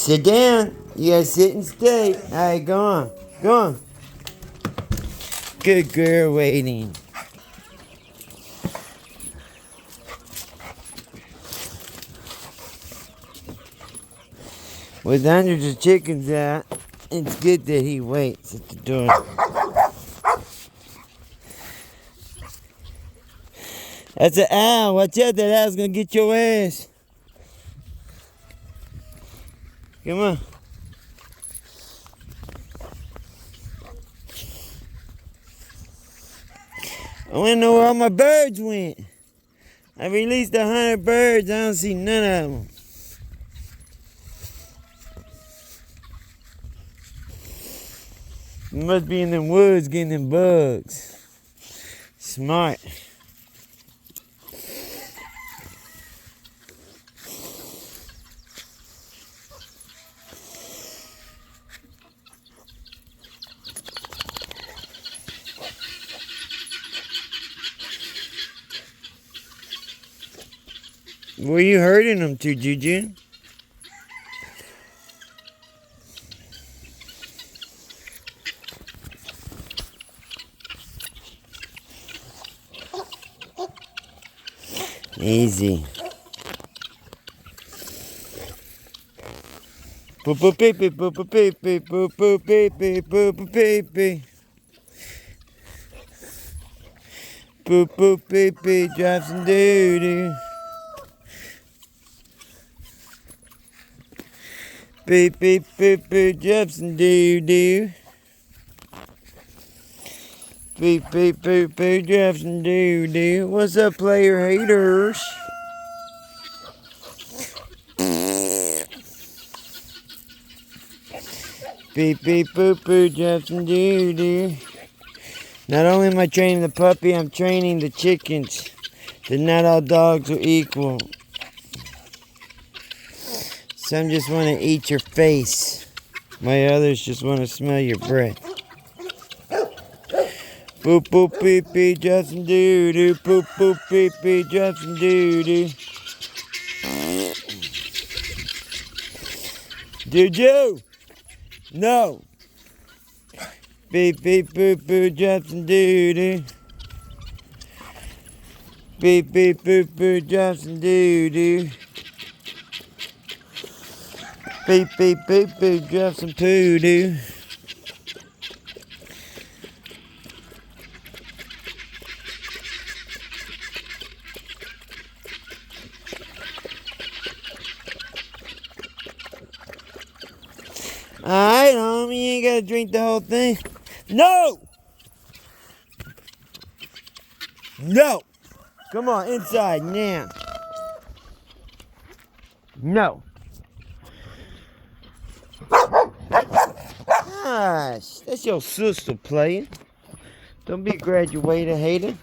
Sit down. You gotta sit and stay. Alright, go on. Go on. Good girl waiting. With hundreds of chickens out, it's good that he waits at the door. That's an owl. Watch out, that owl's gonna get your ass. Come on. I wanna know where all my birds went. I released 100 birds. I don't see none of them. You must be in them woods getting them bugs. Smart. Where you herding them to, Juju? Easy. Poo poo pee pee poo poo pee pee poo poo pee pee poo poo pee pee. Poo poo pee pee, drop some doo doo. Beep beep beep beep, drop some doo doo. Beep beep beep beep, drop some doo doo. What's up, player haters? Beep beep boop boop, drop some doo doo. Not only am I training the puppy, I'm training the chickens. That not all dogs are equal. Some just want to eat your face, while others just want to smell your breath. Boop boop beep beep, drop some doo doo. Boop boop beep beep, drop some doo doo. Juju! No! Beep beep boop boop, drop some doo doo. Beep beep boop boop, drop some doo doo. Beep beep beep beep, drop some poo doo. Alright, homie, you ain't gotta drink the whole thing. No! No! Come on, inside now. No. Gosh, that's your sister playing. Don't be a graduated hater.